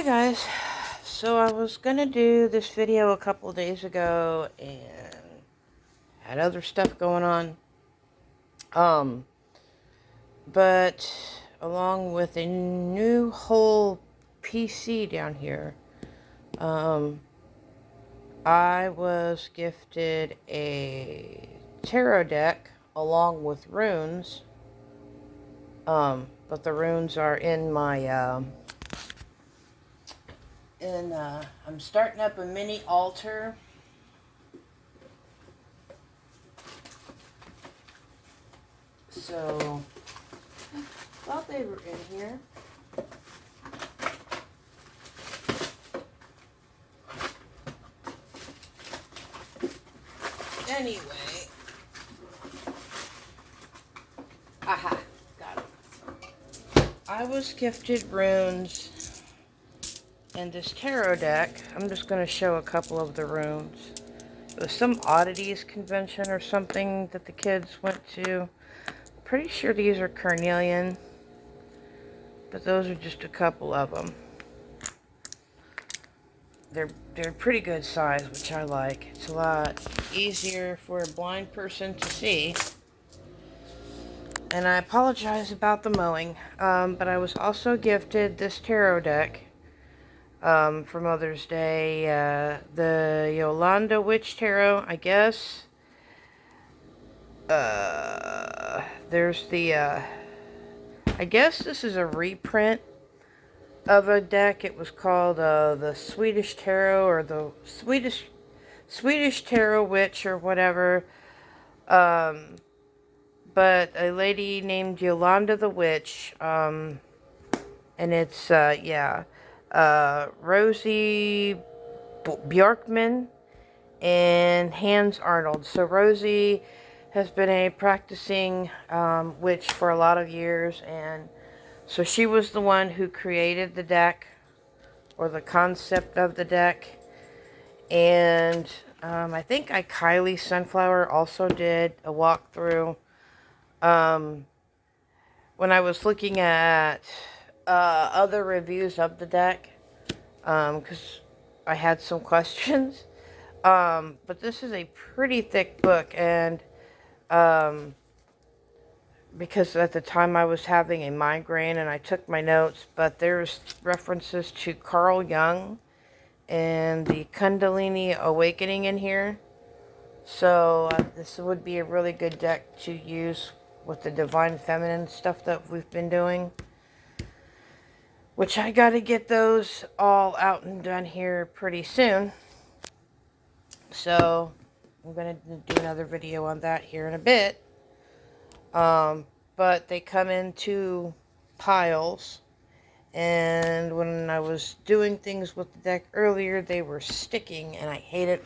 Hi guys, so I was gonna do this video a couple of days ago and had other stuff going on. But along with a new whole PC down here, I was gifted a tarot deck along with runes. But the runes are in my, I'm starting up a mini altar. So, thought they were in here. Anyway. Aha, got it. I was gifted runes and this tarot deck. I'm just going to show a couple of the runes. It was some oddities convention or something that the kids went to. Pretty sure these are carnelian, but those are just a couple of them. They're pretty good size, which I like. It's a lot easier for a blind person to see. And I apologize about the mowing, but I was also gifted this tarot deck for Mother's Day. The Jolanda Witch Tarot, I guess. There's the, I guess this is a reprint of a deck. It was called the Swedish Tarot, or the Swedish Tarot Witch, or whatever. But a lady named Jolanda the Witch, and it's Rosie Bjorkman and Hans Arnold. So Rosie has been a practicing witch for a lot of years, and so she was the one who created the deck, or the concept of the deck. And I think Kylie Sunflower also did a walkthrough. When I was looking at other reviews of the deck, because I had some questions, but this is a pretty thick book, and because at the time I was having a migraine and I took my notes, but there's references to Carl Jung and the Kundalini Awakening in here. So this would be a really good deck to use with the Divine Feminine stuff that we've been doing. Which I got to get those all out and done here pretty soon. So I'm going to do another video on that here in a bit. But they come in 2 piles. And when I was doing things with the deck earlier, they were sticking. And I hate it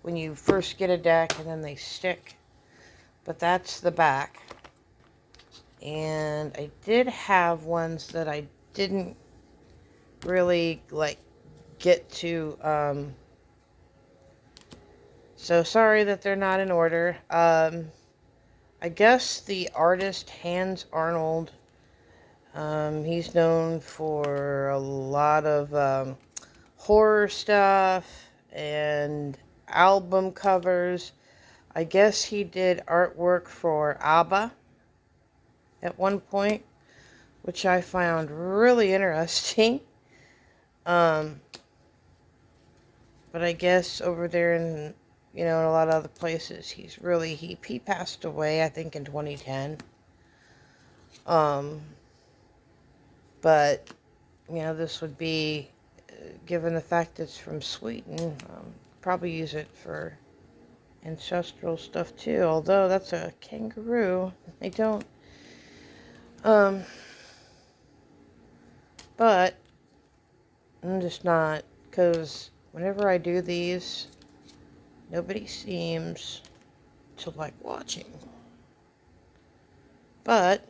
when you first get a deck and then they stick. But that's the back. And I did have ones that I didn't really get to. So sorry that they're not in order. I guess the artist Hans Arnold, he's known for a lot of horror stuff and album covers. I guess he did artwork for ABBA at one point, which I found really interesting. But I guess over there in, in a lot of other places, he passed away, I think, in 2010. But, this would be, given the fact it's from Sweden, probably use it for ancestral stuff too, although that's a kangaroo. I don't, but I'm just not, because whenever I do these, nobody seems to like watching. But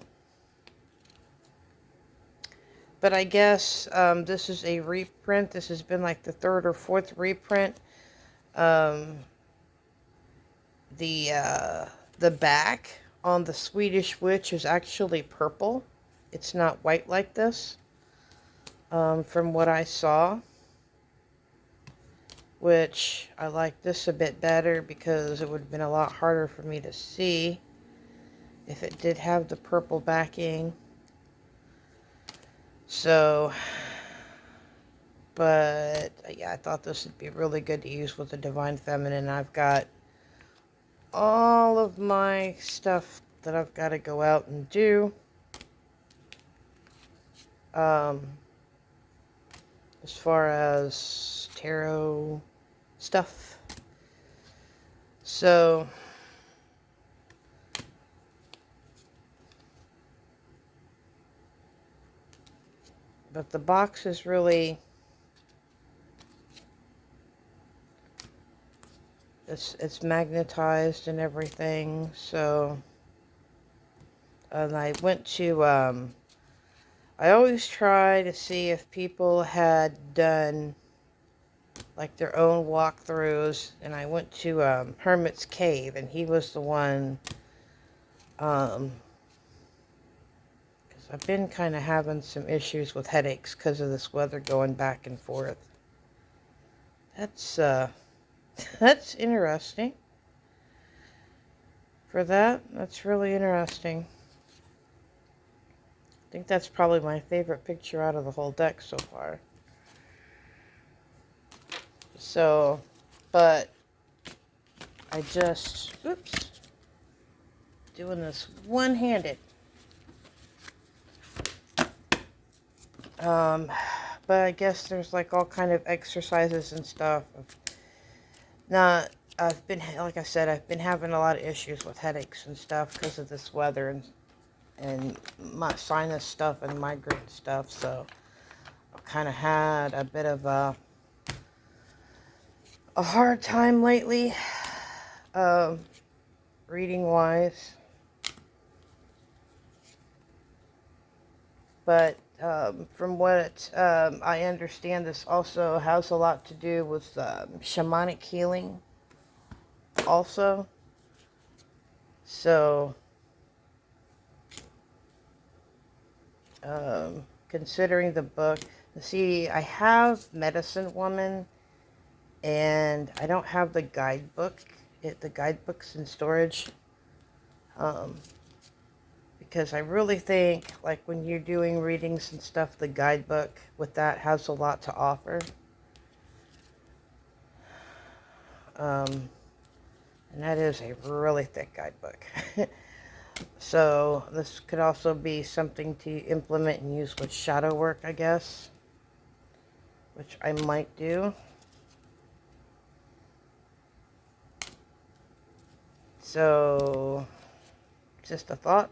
I guess this is a reprint. This has been like the 3rd or 4th reprint. The back on the Swedish Witch is actually purple. It's not white like this. from what I saw, which I like this a bit better because it would have been a lot harder for me to see if it did have the purple backing. So, but yeah, I thought this would be really good to use with the Divine Feminine. I've got all of my stuff that I've got to go out and do. As far as tarot stuff. So, but the box is really, it's magnetized and everything. So, and I went to, I always try to see if people had done like their own walkthroughs, and I went to Hermit's Cave, and he was the one, because I've been kind of having some issues with headaches because of this weather going back and forth. That's that's interesting. For that, that's really interesting. I think that's probably my favorite picture out of the whole deck so far. So, but I just, oops, doing this one-handed. But I guess there's like all kind of exercises and stuff. I've been, like I said, I've been having a lot of issues with headaches and stuff because of this weather and my sinus stuff and migraine stuff. So I've kind of had a bit of a hard time lately, reading wise. But from what I understand, this also has a lot to do with shamanic healing also. So, considering the book, see, I have Medicine Woman, and I don't have the guidebook. The guidebook's in storage. Because I really think, like, when you're doing readings and stuff, the guidebook with that has a lot to offer. And that is a really thick guidebook. So this could also be something to implement and use with shadow work, I guess, which I might do. So, just a thought.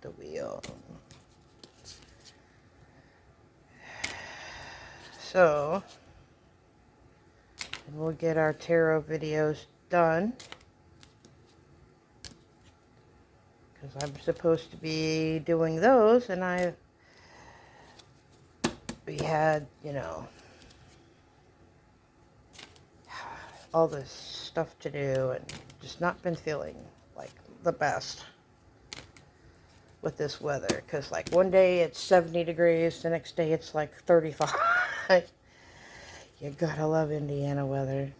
The wheel. So, and we'll get our tarot videos done, because I'm supposed to be doing those, and we had, you know, all this stuff to do, and just not been feeling like the best with this weather, because like one day it's 70 degrees, the next day it's like 35. You gotta love Indiana weather.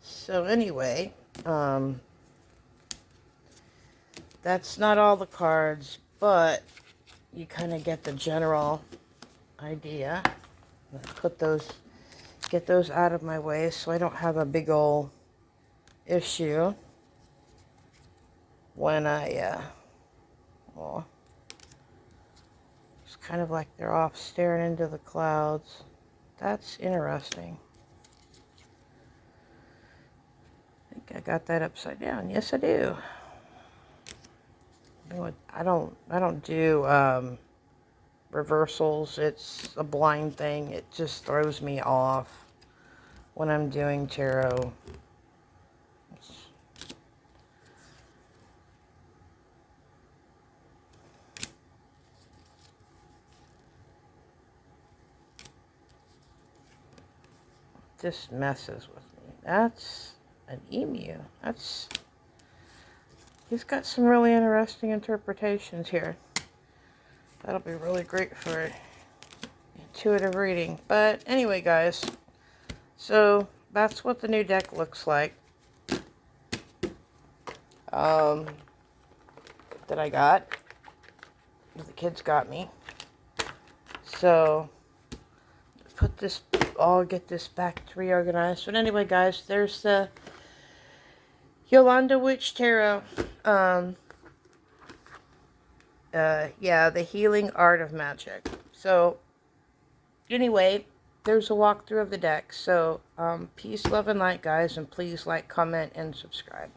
So anyway, that's not all the cards, but you kind of get the general idea. Put those, get those out of my way so I don't have a big old issue when well, it's kind of like they're off staring into the clouds. That's interesting. I think I got that upside down. Yes, I do. I don't do reversals. It's a blind thing. It just throws me off when I'm doing tarot. Just messes with me. That's an emu. He's got some really interesting interpretations here. That'll be really great for intuitive reading. But anyway, guys, so that's what the new deck looks like. That I got. The kids got me. So I'll get this back to reorganized. But anyway, guys, there's the Jolanda Witch Tarot. Yeah, the healing art of magic. So anyway, there's a walkthrough of the deck. So peace, love, and light, guys, and please like, comment, and subscribe.